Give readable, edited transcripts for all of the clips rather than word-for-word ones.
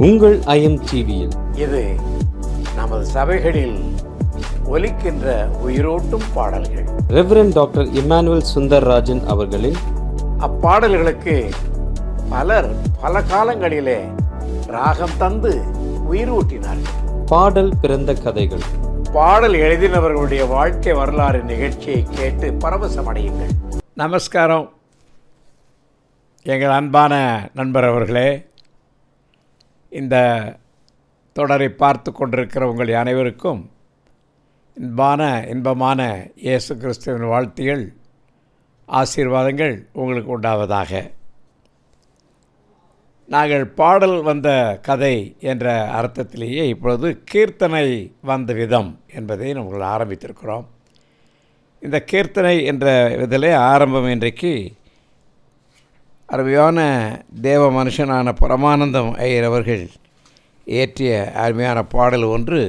உங்கள் ஐஎம் டிவியில் இது நமது சபைகளில் ஒலிக்கின்ற உயிரோட்டும் பாடல்கள். ரெவரண்ட் டாக்டர் இம்மானுவேல் சுந்தர்ராஜன் அவர்களின் அப்பாடல்களுக்கு பலர் பல காலங்களிலே ராகம் தந்து உயிரூட்டினார்கள். பாடல் பிறந்த கதைகள். பாடல் எழுதினவர்களுடைய வாழ்க்கை வரலாறு நிகழ்ச்சியை கேட்டு பரவசமடையுங்கள். நமஸ்காரம். எங்கள் அன்பான நண்பர் அவர்களே, இந்த தொடரை பார்த்து கொண்டிருக்கிற உங்கள் அனைவருக்கும் இன்பமான இயேசு கிறிஸ்துவின் வாழ்த்துகள், ஆசீர்வாதங்கள் உங்களுக்கு உண்டாவதாக. நாங்கள் பாடல் வந்த கதை என்ற அர்த்தத்திலேயே இப்பொழுது கீர்த்தனை வந்த விதம் என்பதை நாங்கள் ஆரம்பித்திருக்கிறோம். இந்த கீர்த்தனை என்ற இதிலே ஆரம்பம் இன்றைக்கு அருமையான தேவ மனுஷனான பரமானந்தம் ஐயர் அவர்கள் இயற்றிய அருமையான பாடல் ஒன்று,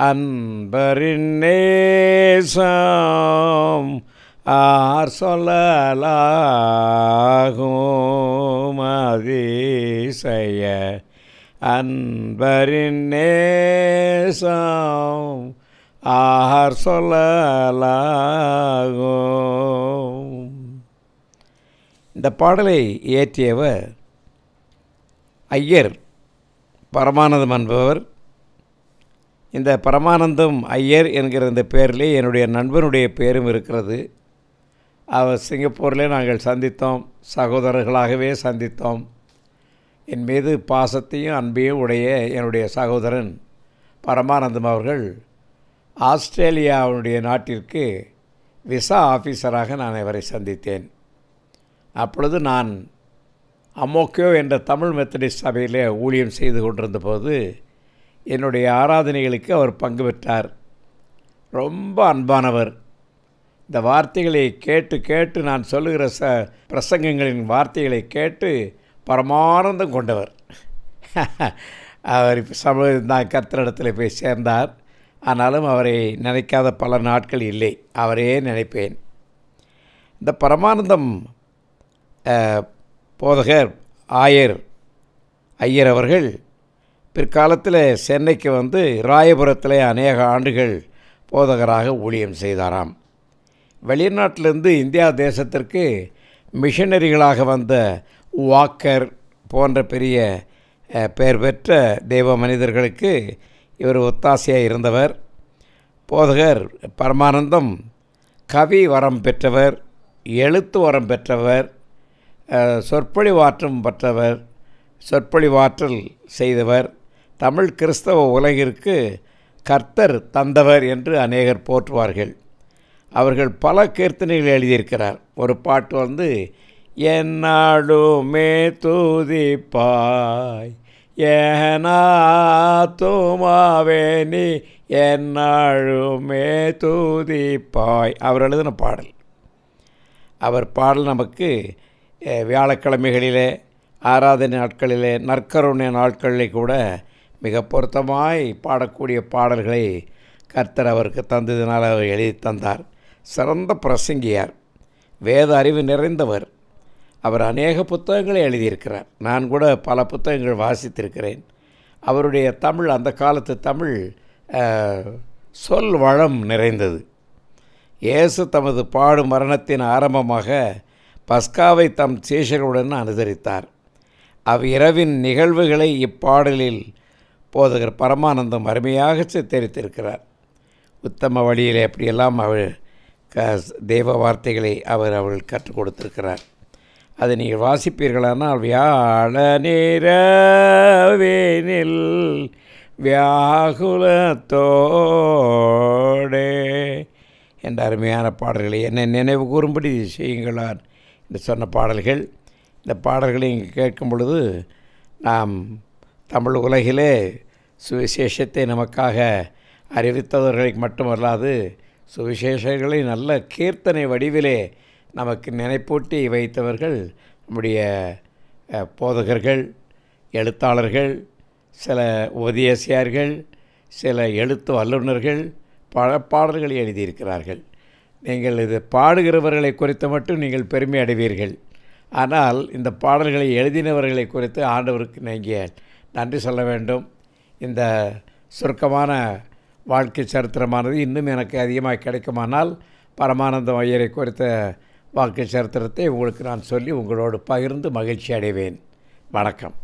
அன்பரின் நேசம் ஆர் சொல்லலாகும் அதிசய அன்பரின் நேசம் ஆர் சொல்லலாகும். இந்த பாடலை இயற்றியவர் ஐயர் பரமானந்தம் என்பவர். இந்த பரமானந்தம் ஐயர் என்கிற இந்த பேரிலே என்னுடைய நண்பனுடைய பேரும் இருக்கிறது. அவர் சிங்கப்பூரில் நாங்கள் சந்தித்தோம், சகோதரர்களாகவே சந்தித்தோம். என் மீது பாசத்தையும் அன்பையும் உடைய என்னுடைய சகோதரன் பரமானந்தம் அவர்கள் ஆஸ்திரேலியாவுடைய நாட்டிற்கு விசா ஆஃபீஸராக நான் இவரை சந்தித்தேன். அப்பொழுது நான் அமோக்கியோ என்ற தமிழ் மெத்தடிஸ்ட் சபையில் ஊழியம் செய்து கொண்டிருந்த போது என்னுடைய ஆராதனைகளுக்கு அவர் பங்கு பெற்றார். ரொம்ப அன்பானவர். இந்த வார்த்தைகளை கேட்டு நான் சொல்லுகிற பிரசங்கங்களின் வார்த்தைகளை கேட்டு பரமானந்தம் கொண்டவர். அவர் இப்போ கர்த்தரிடத்தில் போய் சேர்ந்தார். ஆனாலும் அவரை நினைக்காத பல நாட்கள் இல்லை, அவரே நினைப்பேன். இந்த பரமானந்தம் போதகர் ஐயர் அவர்கள் பிற்காலத்தில் சென்னைக்கு வந்து ராயபுரத்தில் அநேக ஆண்டுகள் போதகராக ஊழியம் செய்தாராம். வெளிநாட்டிலிருந்து இந்தியா தேசத்திற்கு மிஷனரிகளாக வந்த வாக்கர் போன்ற பெரிய பெயர் பெற்ற தெய்வ மனிதர்களுக்கு இவர் ஒத்தாசையாக இருந்தவர். போதகர் பரமானந்தம் கவி வரம் பெற்றவர், எழுத்து வரம் பெற்றவர், சொற்பொழிவாற்றம் பெற்றவர், சொற்பொழிவாற்றல் செய்தவர், தமிழ் கிறிஸ்தவ உலகிற்கு கர்த்தர் தந்தவர் என்று அநேகர் போற்றுவார்கள். அவர்கள் பல கீர்த்தனைகள் எழுதியிருக்கிறார். ஒரு பாட்டு வந்து, என்னாடுமே தூதிப்பாய் ஏனாத்துமாவே நீ என்னாழுமே தூதிப்பாய், அவர் எழுதின பாடல். அவர் பாடல் நமக்கு வியாழக்கிழமைகளிலே, ஆராதனை நாட்களிலே, நற்கருணை நாட்களிலே கூட மிக பொருத்தமாய் பாடக்கூடிய பாடல்களை கர்த்தர் அவருக்கு தந்ததினால் அவர் எழுதி தந்தார். சிறந்த பிரசங்கியார், வேத அறிவு நிறைந்தவர். அவர் அநேக புத்தகங்களை எழுதியிருக்கிறார். நான் கூட பல புத்தகங்கள் வாசித்திருக்கிறேன். அவருடைய தமிழ், அந்த காலத்து தமிழ் சொல் வளம் நிறைந்தது. இயேசு தமது பாடு மரணத்தின் ஆரம்பமாக பஸ்காவை தம் சீஷர்களுடன் அனுசரித்தார். அவ்விரவின் நிகழ்வுகளை இப்பாடலில் போதகர் பரமானந்தம் அருமையாக சித்தரித்திருக்கிறார். உத்தம வழியில் எப்படியெல்லாம் அவள் தெய்வ வார்த்தைகளை அவர்கள் கற்றுக் கொடுத்திருக்கிறார். அதை நீங்கள் வாசிப்பீர்களானால், வியாழ நீரவேனில் வியாகுலத்தோடே என்ற அருமையான பாடல்களை என்னை நினைவு கூறும்படி செய்யுங்களான் என்று சொன்ன பாடல்கள். இந்த பாடல்களை இங்கே கேட்கும் பொழுது நாம் தமிழ் உலகிலே சுவிசேஷத்தை நமக்காக அறிவித்தவர்களுக்கு மட்டுமல்லாது சுவிசேஷங்களை நல்ல கீர்த்தனை வடிவிலே நமக்கு நினைப்பூட்டி வைத்தவர்கள் நம்முடைய போதகர்கள், எழுத்தாளர்கள், சில உபதேசியார்கள், சில எழுத்து வல்லுநர்கள் பல பாடல்களை எழுதியிருக்கிறார்கள். நீங்கள் இது பாடுகிறவர்களை குறித்து மட்டும் நீங்கள் பெருமை அடைவீர்கள். ஆனால் இந்த பாடல்களை எழுதினவர்களை குறித்து ஆண்டவருக்கு நீங்கள் நன்றி சொல்ல வேண்டும். இந்த சுருக்கமான வாழ்க்கை சரித்திரமானது இன்னும் எனக்கு அதிகமாக கிடைக்குமானால் பரமானந்தம் ஐயரை குறித்த வாழ்க்கை சரித்திரத்தை உங்களுக்கு நான் சொல்லி உங்களோடு பகிர்ந்து மகிழ்ச்சி அடைவேன். வணக்கம்.